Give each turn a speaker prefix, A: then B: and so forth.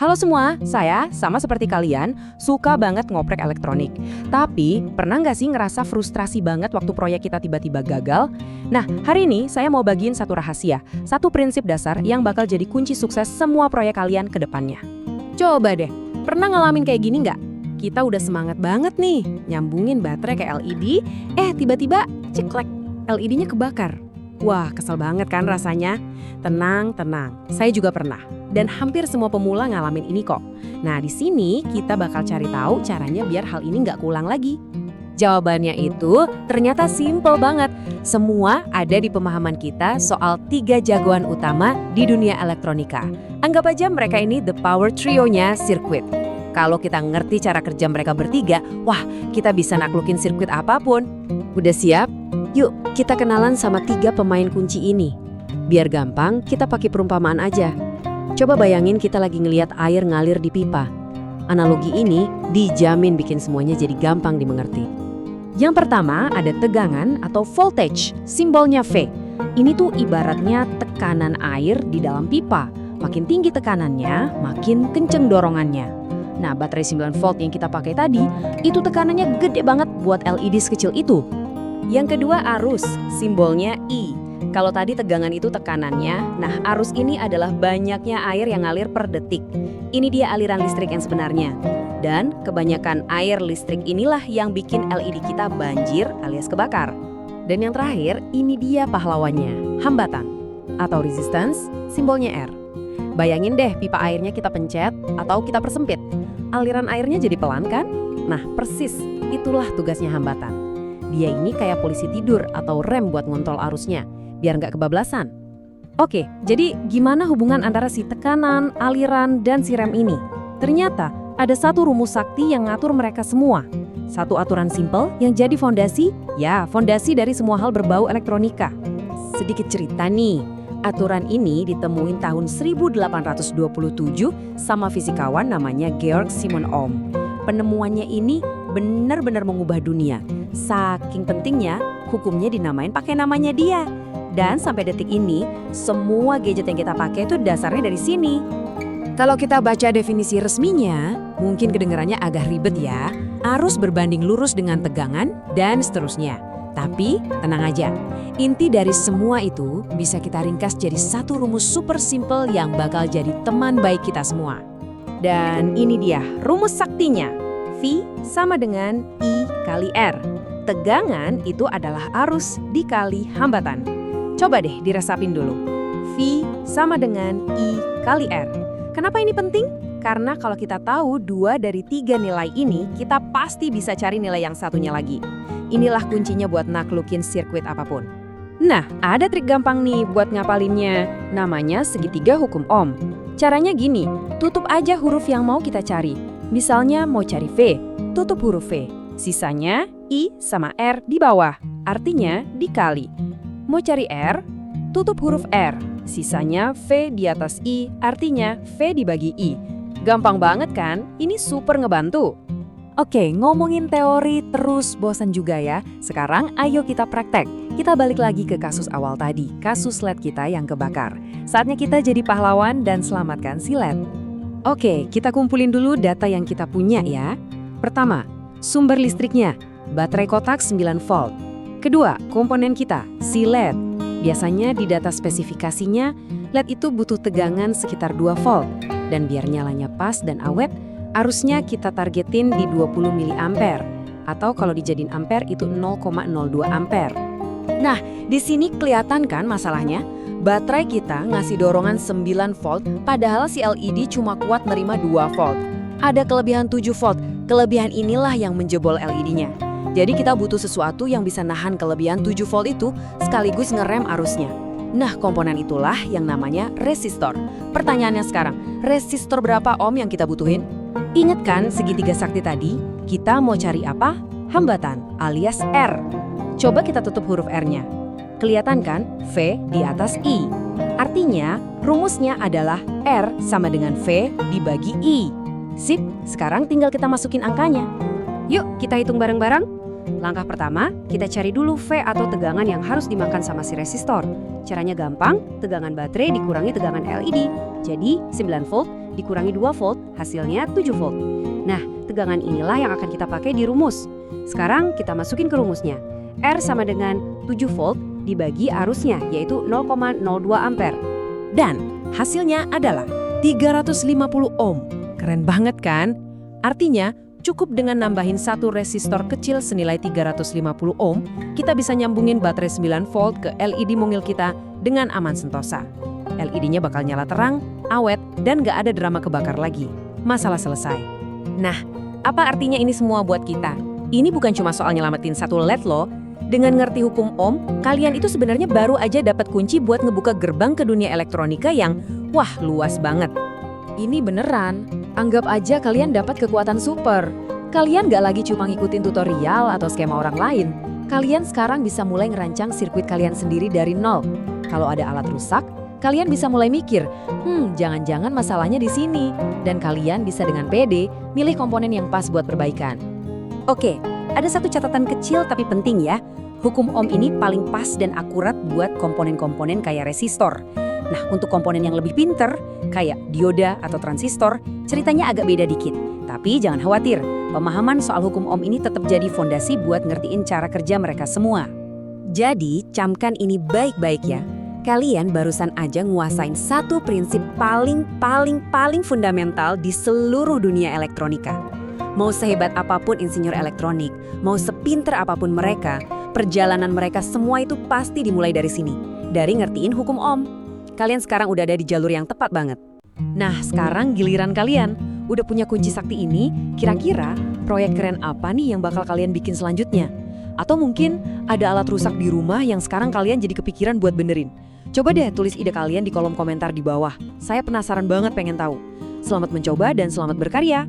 A: Halo semua, saya sama seperti kalian suka banget ngoprek elektronik. Tapi pernah nggak sih ngerasa frustrasi banget waktu proyek kita tiba-tiba gagal? Nah, hari ini saya mau bagiin satu rahasia, satu prinsip dasar yang bakal jadi kunci sukses semua proyek kalian ke depannya. Coba deh, pernah ngalamin kayak gini nggak? Kita udah semangat banget nih, nyambungin baterai ke LED, tiba-tiba ceklek, LED-nya kebakar. Wah, kesel banget kan rasanya? Tenang, saya juga pernah. Dan hampir semua pemula ngalamin ini kok. Nah, di sini kita bakal cari tahu caranya biar hal ini nggak keulang lagi. Jawabannya itu ternyata simple banget. Semua ada di pemahaman kita soal 3 jagoan utama di dunia elektronika. Anggap aja mereka ini the power trio-nya sirkuit. Kalau kita ngerti cara kerja mereka bertiga, wah, kita bisa naklukin sirkuit apapun. Udah siap? Yuk, kita kenalan sama 3 pemain kunci ini. Biar gampang, kita pakai perumpamaan aja. Coba bayangin kita lagi ngeliat air ngalir di pipa. Analogi ini dijamin bikin semuanya jadi gampang dimengerti. Yang pertama ada tegangan atau voltage, simbolnya V. Ini tuh ibaratnya tekanan air di dalam pipa. Makin tinggi tekanannya, makin kenceng dorongannya. Nah, baterai 9 volt yang kita pakai tadi, itu tekanannya gede banget buat LED sekecil itu. Yang kedua arus, simbolnya I. Kalau tadi tegangan itu tekanannya, nah arus ini adalah banyaknya air yang ngalir per detik. Ini dia aliran listrik yang sebenarnya. Dan kebanyakan air listrik inilah yang bikin LED kita banjir alias kebakar. Dan yang terakhir, ini dia pahlawannya, hambatan atau resistance, simbolnya R. Bayangin deh pipa airnya kita pencet atau kita persempit. Aliran airnya jadi pelan kan? Nah persis, itulah tugasnya hambatan. Dia ini kayak polisi tidur atau rem buat ngontrol arusnya, biar nggak kebablasan. Oke, jadi gimana hubungan antara si tekanan, aliran, dan si rem ini? Ternyata ada satu rumus sakti yang ngatur mereka semua. Satu aturan simple yang jadi fondasi dari semua hal berbau elektronika. Sedikit cerita nih, aturan ini ditemuin tahun 1827 sama fisikawan namanya Georg Simon Ohm. Penemuannya ini benar-benar mengubah dunia. Saking pentingnya, hukumnya dinamain pakai namanya dia. Dan sampai detik ini, semua gadget yang kita pakai itu dasarnya dari sini. Kalau kita baca definisi resminya, mungkin kedengarannya agak ribet ya. Arus berbanding lurus dengan tegangan, dan seterusnya. Tapi, tenang aja. Inti dari semua itu bisa kita ringkas jadi satu rumus super simple yang bakal jadi teman baik kita semua. Dan ini dia rumus saktinya. V sama dengan I kali R. Tegangan itu adalah arus dikali hambatan. Coba deh diresapin dulu. V sama dengan I kali R. Kenapa ini penting? Karena kalau kita tahu 2 dari 3 nilai ini, kita pasti bisa cari nilai yang satunya lagi. Inilah kuncinya buat naklukin sirkuit apapun. Nah, ada trik gampang nih buat ngapalinnya. Namanya segitiga hukum Ohm. Caranya gini, tutup aja huruf yang mau kita cari. Misalnya mau cari V, tutup huruf V. Sisanya I sama R di bawah, artinya dikali. Mau cari R, tutup huruf R. Sisanya V di atas I, artinya V dibagi I. Gampang banget kan? Ini super ngebantu. Oke, ngomongin teori terus bosan juga ya. Sekarang ayo kita praktek. Kita balik lagi ke kasus awal tadi, kasus LED kita yang kebakar. Saatnya kita jadi pahlawan dan selamatkan si LED. Oke, kita kumpulin dulu data yang kita punya ya. Pertama, sumber listriknya, baterai kotak 9 volt. Kedua, komponen kita, si LED. Biasanya di data spesifikasinya, LED itu butuh tegangan sekitar 2 volt. Dan biar nyalanya pas dan awet, arusnya kita targetin di 20 mA. Atau kalau dijadiin ampere itu 0,02 ampere. Nah, di sini kelihatan kan masalahnya? Baterai kita ngasih dorongan 9 volt, padahal si LED cuma kuat nerima 2 volt. Ada kelebihan 7 volt, kelebihan inilah yang menjebol LED-nya. Jadi kita butuh sesuatu yang bisa nahan kelebihan 7 volt itu sekaligus ngerem arusnya. Nah, komponen itulah yang namanya resistor. Pertanyaannya sekarang, resistor berapa ohm yang kita butuhin? Ingat kan segitiga sakti tadi? Kita mau cari apa? Hambatan alias R. Coba kita tutup huruf R-nya. Kelihatan kan V di atas I. Artinya rumusnya adalah R sama dengan V dibagi I. Sip, sekarang tinggal kita masukin angkanya. Yuk kita hitung bareng-bareng.
B: Langkah pertama, kita cari dulu V atau tegangan yang harus dimakan sama si resistor. Caranya gampang, tegangan baterai dikurangi tegangan LED. Jadi 9 volt dikurangi 2 volt, hasilnya 7 volt. Nah, tegangan inilah yang akan kita pakai di rumus. Sekarang kita masukin ke rumusnya. R sama dengan 7 volt dibagi arusnya, yaitu 0,02 ampere.
A: Dan hasilnya adalah 350 ohm. Keren banget kan? Artinya, cukup dengan nambahin satu resistor kecil senilai 350 ohm, kita bisa nyambungin baterai 9 volt ke LED mungil kita dengan aman sentosa. LED-nya bakal nyala terang, awet, dan nggak ada drama kebakar lagi. Masalah selesai. Nah, apa artinya ini semua buat kita? Ini bukan cuma soal nyelamatin satu LED loh. Dengan ngerti hukum Ohm, kalian itu sebenarnya baru aja dapat kunci buat ngebuka gerbang ke dunia elektronika yang, wah, luas banget. Ini beneran. Anggap aja kalian dapat kekuatan super. Kalian nggak lagi cuma ngikutin tutorial atau skema orang lain. Kalian sekarang bisa mulai ngerancang sirkuit kalian sendiri dari nol. Kalau ada alat rusak, kalian bisa mulai mikir, jangan-jangan masalahnya di sini. Dan kalian bisa dengan pede milih komponen yang pas buat perbaikan.
B: Oke, ada satu catatan kecil tapi penting ya. Hukum Ohm ini paling pas dan akurat buat komponen-komponen kayak resistor. Nah, untuk komponen yang lebih pinter, kayak dioda atau transistor, ceritanya agak beda dikit. Tapi jangan khawatir, pemahaman soal hukum Ohm ini tetap jadi fondasi buat ngertiin cara kerja mereka semua. Jadi, camkan ini baik-baik ya. Kalian barusan aja nguasain satu prinsip paling fundamental di seluruh dunia elektronika. Mau sehebat apapun insinyur elektronik, mau sepinter apapun mereka, perjalanan mereka semua itu pasti dimulai dari sini, dari ngertiin hukum Ohm. Kalian sekarang udah ada di jalur yang tepat banget.
A: Nah, sekarang giliran kalian. Udah punya kunci sakti ini, kira-kira proyek keren apa nih yang bakal kalian bikin selanjutnya? Atau mungkin ada alat rusak di rumah yang sekarang kalian jadi kepikiran buat benerin? Coba deh tulis ide kalian di kolom komentar di bawah. Saya penasaran banget pengen tahu. Selamat mencoba dan selamat berkarya!